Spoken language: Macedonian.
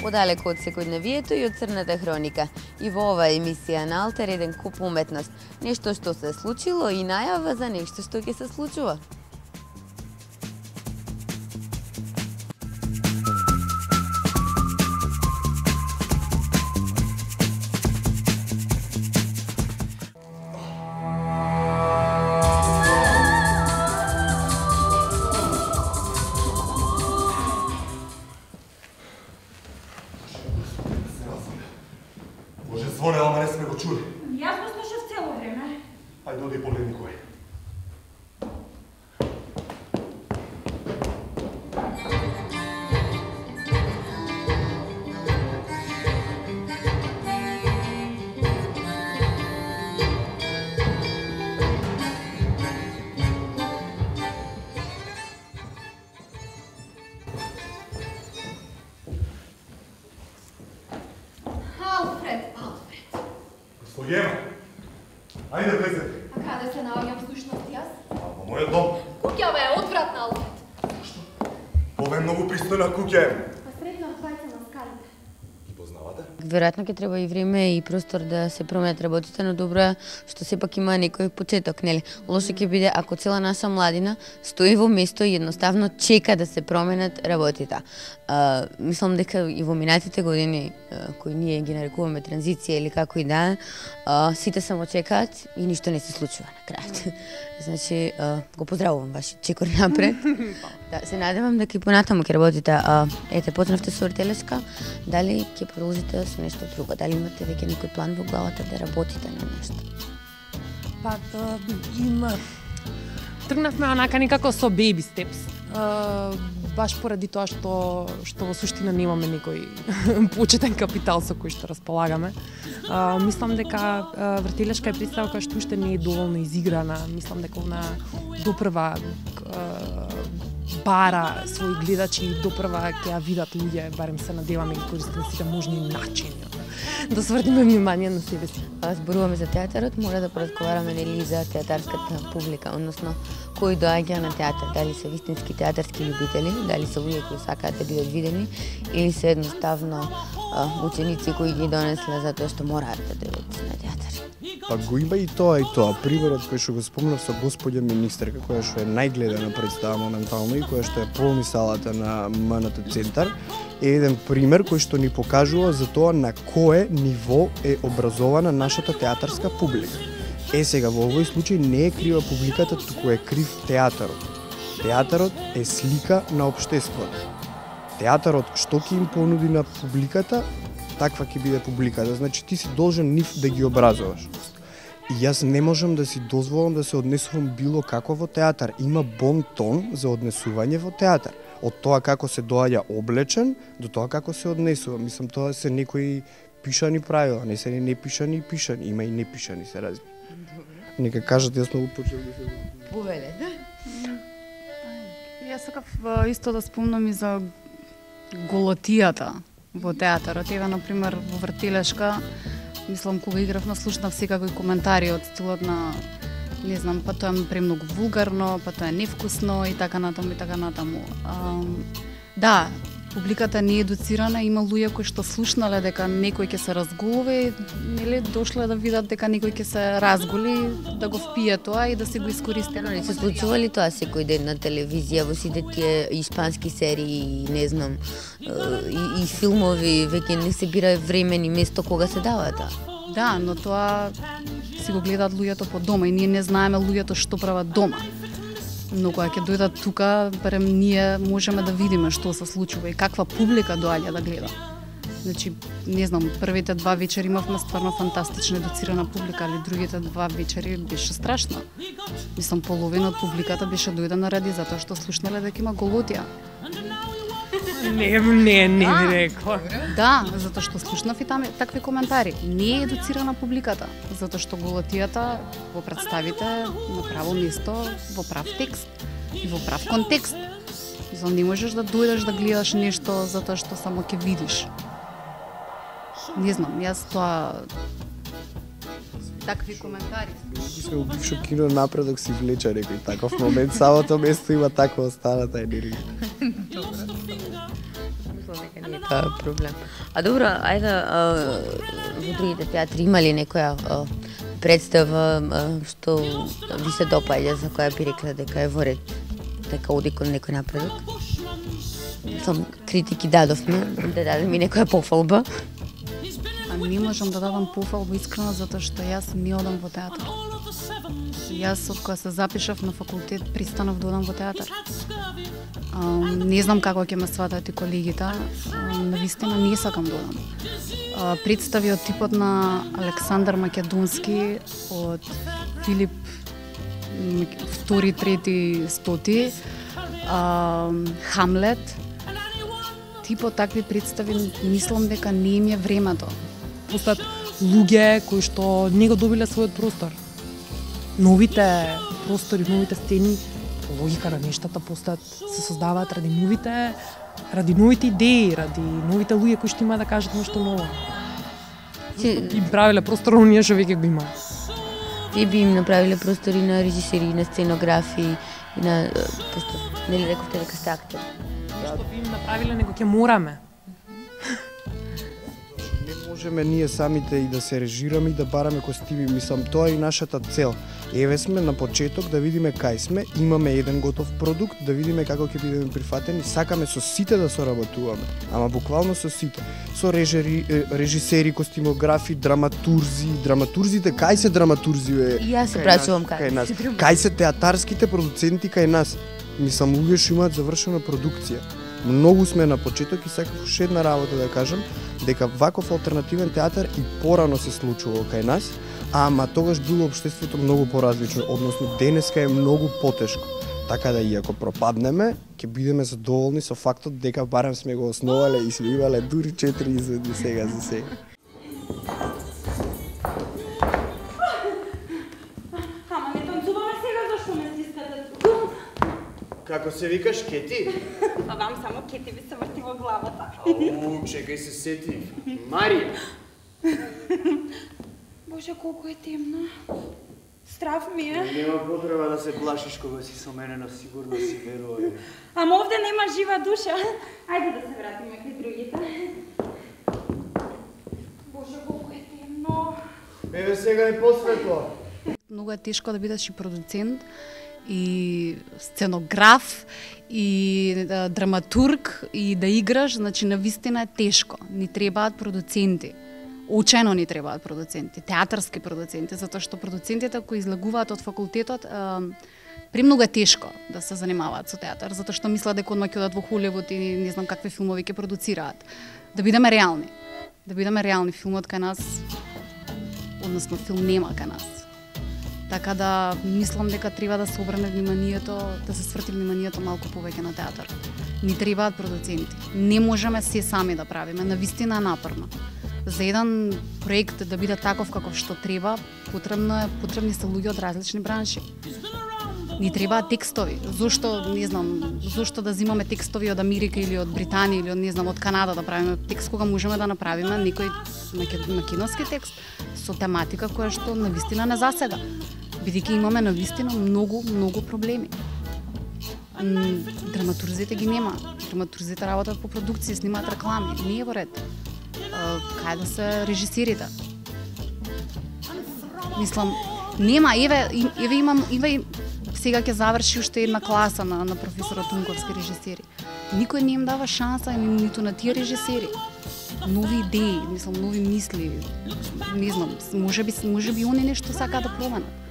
подалеку од секојдневието и од црната хроника. И во оваа емисија на Алтер еден куп уметност, нешто што се случило и најава за нешто што ќе се случува. Звоне, ама не сме го чули. Јас го слушав цело време. Ајде, оди и погледни кој е. Слојема, ајде влезете. А каде се наоѓам всушност јас? Во мојот дом. Куќава е одвратна, Алфред. Зашто? Ова е многу пристојна куќа е. Па сретнав двајца на скалите. Ги познавате? Веројатно ќе треба и време и простор да се променат работите, но добро е што сепак има некој почеток, нели? Лошо ќе биде ако цела наша младина стои во место и едноставно чека да се променат работите. Мислам дека и во минатите години кои ние ги нарекуваме транзиција или како и да е, сите само чекаат и ништо не се случува на крајот. Значи, го поздравувам вашиот чекор напред. Да, се надевам дека и понатаму ќе работите. Ете, почнавте со вртелешка, дали ќе продолжите со нешто друго? Дали имате веќе некој план во главата да работите на нешто? Па, има. Тргнавме онака некако со baby steps. Баш поради тоа што во суштина немаме некој почетен капитал со кој што располагаме. Мислам дека вртелешка е представа која што уште не е доволно изиграна. Мислам дека она допрва бара своји гледачи и допрва ќе ја видат луѓе, барем се надеваме ги користиме сите можни начини да сврдиме внимание на себе си. Зборуваме за театарот, мора да поразговараме нели за театарската публика, односно кој доаѓа на театар, дали се вистински театарски љубители, дали се луѓе кои сакаат да бидат видени или се едноставно ученици кои ги донесле затоа што мораат да дојдат на театар. Па го има и тоа. Примерот кој што го спомнав со господја министерка, која што е најгледана представа моментално и која што е полни салата на МНТ центар, е еден пример кој што ни покажува за тоа на кое ниво е образована нашата театарска публика. Сега во овој случај не е крива публиката, туку е крив театарот. Театарот е слика на општеството. Театарот што ќе им понуди на публиката, таква ќе биде публиката. Значи ти си должен нив да ги образуваш. И јас не можам да си дозволам да се однесувам било како во театар. Има бон тон за однесување во театар. Од тоа како се доаѓа облечен до тоа како се однесува. Мислам, тоа се некои пишани правила, не се непишани и пишани. Има и непишани, се разбира. Нека кажат, јас многу почнав да се... Повеле, да? Јас сакав исто да спомнам и за голотијата во театарот. Ева, например, во Вртелешка, мислам, кога игравме, слушнав секако коментари од стилот на, не знам, па тоа е премногу вулгарно, па тоа е невкусно и така натаму и така натаму. Да, публиката не е едуцирана, има луѓе кои што слушнале дека некој ќе се разголува и нели дошле да видат дека некој ќе се разголи, да го впие тоа и да се го искористи. Не се случува ли тоа секој ден на телевизија во сите тие испански серии, не знам, и филмови, веќе не се бира време ни место кога се дава тоа? Да, но тоа си го гледаат луѓето по дома и ние не знаеме луѓето што прават дома. Но кога ќе дојдат тука, барем ние можеме да видиме што се случува и каква публика доаѓа да гледа. Значи, не знам, првите 2 вечери имавме стварно фантастична едуцирана публика, али другите 2 вечери беше страшно. Мислам, половина од публиката беше дојдена ради затоа што слушнале дека има голотија. Не ви рекла. Да, затоа што слушнав и такви коментари. Не е едуцирана публиката, затоа што голотијата во представите на право место, во прав текст и во прав контекст. Мислам, не можеш да дојдеш да гледаш нешто затоа што само ќе видиш. Не знам, јас тоа такви коментари. Се бившо кино Напредок си влече некој таков момент, самото место има таква останата енергија. Мислам дека не е тоа е проблем. А добро, ајде, во другите театри има ли некоја представа што ви се допаѓа, за која би рекла дека е во ред, дека оди кон некој напредок? Сам критики дадовме, да дадем и некоја пофалба. Не можам да дадам пофалба искрено затоа што јас не одам во театар. Јас од кога се запишав на факултет пристанав да одам во театар. Не знам како ќе ме сватат и колегите, навистина не сакам да одам. Представи од типот на Александар Македонски, од Филип втори, трети, стоти, Хамлет, типот такви представи мислам дека не им е времето. Постојат луѓе кои што не го добиле својот простор. Новите простори, новите сцени, логика на нештата постојат, се создаваат ради новите идеи, ради новите луѓе кои што има да кажат нешто ново. И правиле простор оние што веќе го имаат. Тие би им направиле простори на режисери, на сценографи, и на просто нели рековте дека сте актер. Што би им направиле, него ќе мораме. Можеме ние самите и да се режираме и да бараме костими, мислам, тоа е и нашата цел. Еве сме на почеток да видиме кај сме, имаме еден готов продукт, да видиме како ќе бидеме прифатени, сакаме со сите да соработуваме, ама буквално со сите. Со режисери, костимографи, драматурзите, кај се драматурзи бе? И јас се прашувам кај нас. Кај се театарските продуценти кај нас? Мислам, луѓе што имаат завршена продукција. Многу сме на почеток и сакав уште една работа да кажам, дека ваков алтернативен театар и порано се случувал кај нас, ама тогаш било општеството многу поразлично, односно денеска е многу потешко. Така да и ако пропаднеме, ќе бидеме задоволни со фактот дека барем сме го основале и сме имале дури 4 изведи сега за сега. Ама не танцуваме сега, зашто ме стискате тука? Како се викаш, Кети? Па вам само Кети ви се врти во главата. Ау, чекај се сетив. Марија. Боже, колку е темно. Страв ми е. Нема потреба да се плашиш кога си со мене, но сигурно си верувам. Ама овде нема жива душа. Ајде да се вратиме кај другите. Боже, колку е темно. Еве сега е посветло. Многу е тешко да бидеш и продуцент, и сценограф, и драматург, и да играш, значи навистина е тешко. Ни требаат продуценти. Очено ни требаат продуценти, театарски продуценти, затоа што продуцентите кои излегуваат од факултетот, премногу е тешко да се занимаваат со театар, затоа што мислат дека одма ќе одат во Холивуд и не знам какви филмови ќе продуцираат. Да бидеме реални. Да бидеме реални, филмот кај нас, односно филм нема кај нас. Така да мислам дека треба да се обрне вниманието, да се сврти вниманието малку повеќе на театар. Ни требаат продуценти. Не можеме се сами да правиме, навистина е напорно. За еден проект да биде таков каков што треба, потребни се луѓе од различни бранши. Ни требаат текстови. Зошто, не знам, зошто да земаме текстови од Америка или од Британија или од, не знам, од Канада да правиме текст кога можеме да направиме некој македонски текст со тематика која што навистина не заседа. Бидејќи имаме навистина многу проблеми. Драматурзите ги нема. Драматурзите работат по продукција, снимаат реклами. Не е во ред. Кај да се режисерите? Мислам, нема, еве имам сега ќе заврши уште една класа на професорот Тунковски режисери. Никој не им дава шанса ниту на тие режисери. Нови идеи, мислам, нови мисли, не знам, може би они нешто сакаат да променат.